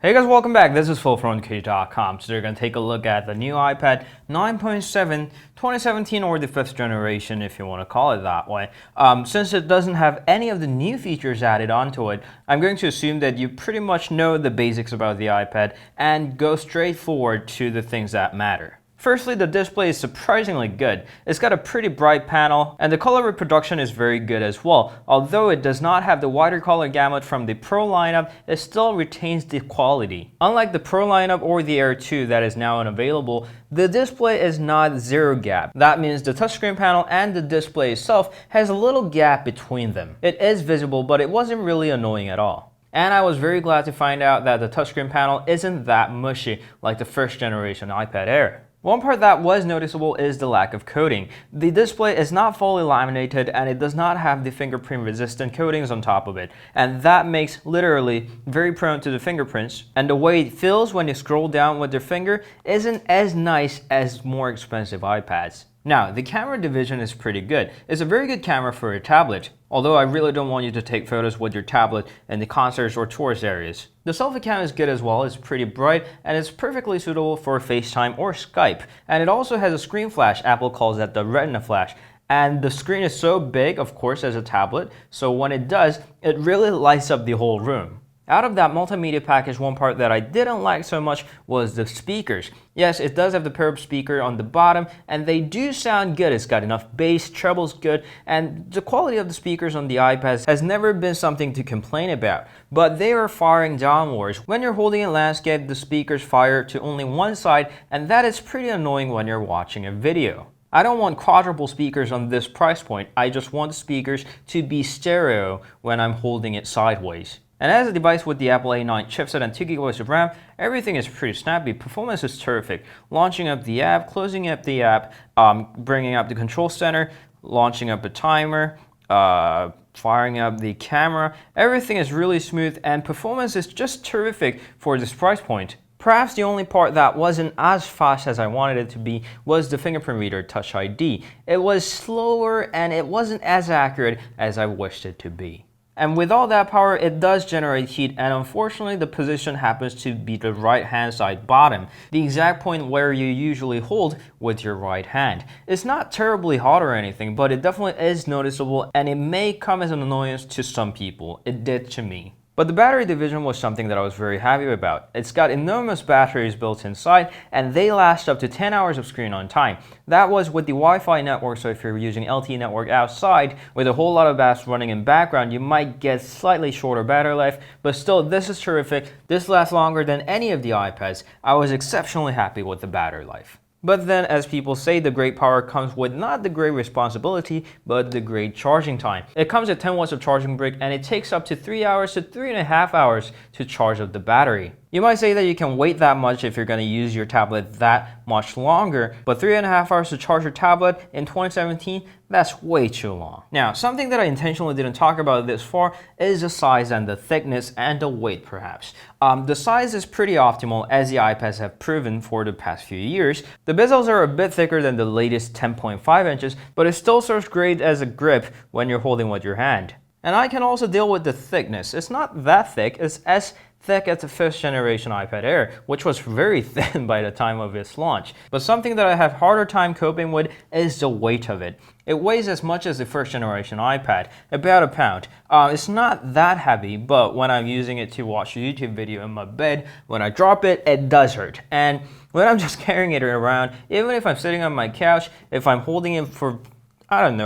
Hey guys, welcome back. This is Phil from K.com. Today we're going to take a look at the new iPad 9.7 2017, or the 5th generation if you want to call it that way. Since it doesn't have any of the new features added onto it, I'm going to assume that you pretty much know the basics about the iPad and go straight forward to the things that matter. Firstly, the display is surprisingly good. It's got a pretty bright panel, and the color reproduction is very good as well. Although it does not have the wider color gamut from the Pro lineup, it still retains the quality. Unlike the Pro lineup or the Air 2 that is now unavailable, the display is not zero gap. That means the touchscreen panel and the display itself has a little gap between them. It is visible, but it wasn't really annoying at all. And I was very glad to find out that the touchscreen panel isn't that mushy like the first generation iPad Air. One part that was noticeable is the lack of coating. The display is not fully laminated and it does not have the fingerprint resistant coatings on top of it. And that makes literally very prone to the fingerprints. And the way it feels when you scroll down with your finger isn't as nice as more expensive iPads. Now, the camera division is pretty good. It's a very good camera for a tablet, although I really don't want you to take photos with your tablet in the concerts or tourist areas. The selfie cam is good as well. It's pretty bright and it's perfectly suitable for FaceTime or Skype. And it also has a screen flash. Apple calls that the Retina flash. And the screen is so big, of course, as a tablet, so when it does, it really lights up the whole room. Out of that multimedia package, one part that I didn't like so much was the speakers. Yes, it does have the pair of speaker on the bottom, and they do sound good. It's got enough bass, treble's good, and the quality of the speakers on the iPads has never been something to complain about. But they are firing downwards. When you're holding a landscape, the speakers fire to only one side, and that is pretty annoying when you're watching a video. I don't want quadruple speakers on this price point. I just want the speakers to be stereo when I'm holding it sideways. And as a device with the Apple A9 chipset and 2GB of RAM, everything is pretty snappy. Performance is terrific. Launching up the app, closing up the app, bringing up the control center, launching up a timer, firing up the camera. Everything is really smooth and performance is just terrific for this price point. Perhaps the only part that wasn't as fast as I wanted it to be was the fingerprint reader Touch ID. It was slower and it wasn't as accurate as I wished it to be. And with all that power, it does generate heat, and unfortunately the position happens to be the right hand side bottom, the exact point where you usually hold with your right hand. It's not terribly hot or anything, but it definitely is noticeable and it may come as an annoyance to some people. It did to me. But the battery division was something that I was very happy about. It's got enormous batteries built inside and they last up to 10 hours of screen on time. That was with the Wi-Fi network, so if you're using LTE network outside with a whole lot of apps running in background, you might get slightly shorter battery life, but still this is terrific. This lasts longer than any of the iPads. I was exceptionally happy with the battery life. But then, as people say, the great power comes with not the great responsibility, but the great charging time. It comes at 10 watts of charging brick and it takes up to 3 hours to 3.5 hours to charge up the battery. You might say that you can wait that much if you're going to use your tablet that much longer, but 3.5 hours to charge your tablet in 2017, that's way too long. Now, something that I intentionally didn't talk about this far is the size and the thickness and the weight perhaps. The size is pretty optimal, as the iPads have proven for the past few years. The bezels are a bit thicker than the latest 10.5 inches, but it still serves great as a grip when you're holding with your hand. And I can also deal with the thickness. It's not that thick, it's as thick as the 5th generation iPad Air, which was very thin by the time of its launch. But something that I have harder time coping with is the weight of it. It weighs as much as the 1st generation iPad, about a pound. It's not that heavy, but when I'm using it to watch a YouTube video in my bed, when I drop it, it does hurt. And when I'm just carrying it around, even if I'm sitting on my couch, if I'm holding it for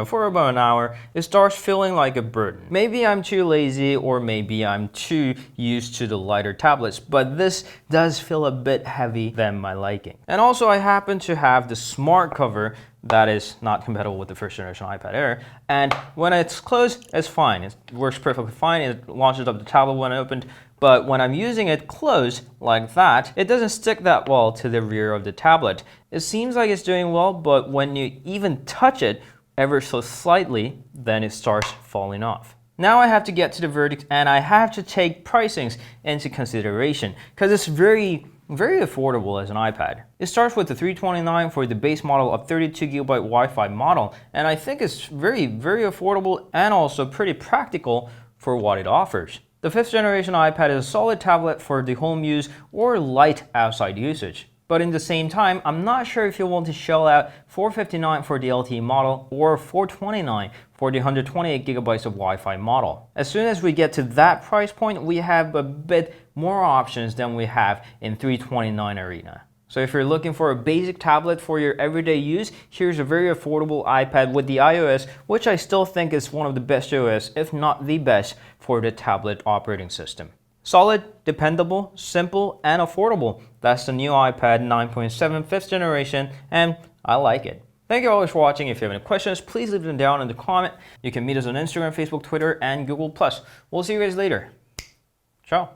for about an hour, it starts feeling like a burden. Maybe I'm too lazy or maybe I'm too used to the lighter tablets, but this does feel a bit heavy than my liking. And also I happen to have the smart cover that is not compatible with the 1st generation iPad Air, and when it's closed, it's fine. It works perfectly fine. It launches up the tablet when opened, but when I'm using it closed like that, it doesn't stick that well to the rear of the tablet. It seems like it's doing well, but when you even touch it ever so slightly, then it starts falling off. Now I have to get to the verdict and I have to take pricings into consideration because it's very affordable as an iPad. It starts with the $329 for the base model of 32GB Wi-Fi model, and I think it's very affordable and also pretty practical for what it offers. The 5th generation iPad is a solid tablet for the home use or light outside usage. But in the same time, I'm not sure if you want to shell out $459 for the LTE model or $429 for the 128GB of Wi-Fi model. As soon as we get to that price point, we have a bit more options than we have in $329 arena. So if you're looking for a basic tablet for your everyday use, here's a very affordable iPad with the iOS, which I still think is one of the best OS, if not the best, for the tablet operating system. Solid, dependable, simple, and affordable. That's the new iPad 9.7 5th generation, and I like it. Thank you always for watching. If you have any questions, please leave them down in the comment. You can meet us on Instagram, Facebook, Twitter, and Google+. We'll see you guys later. Ciao.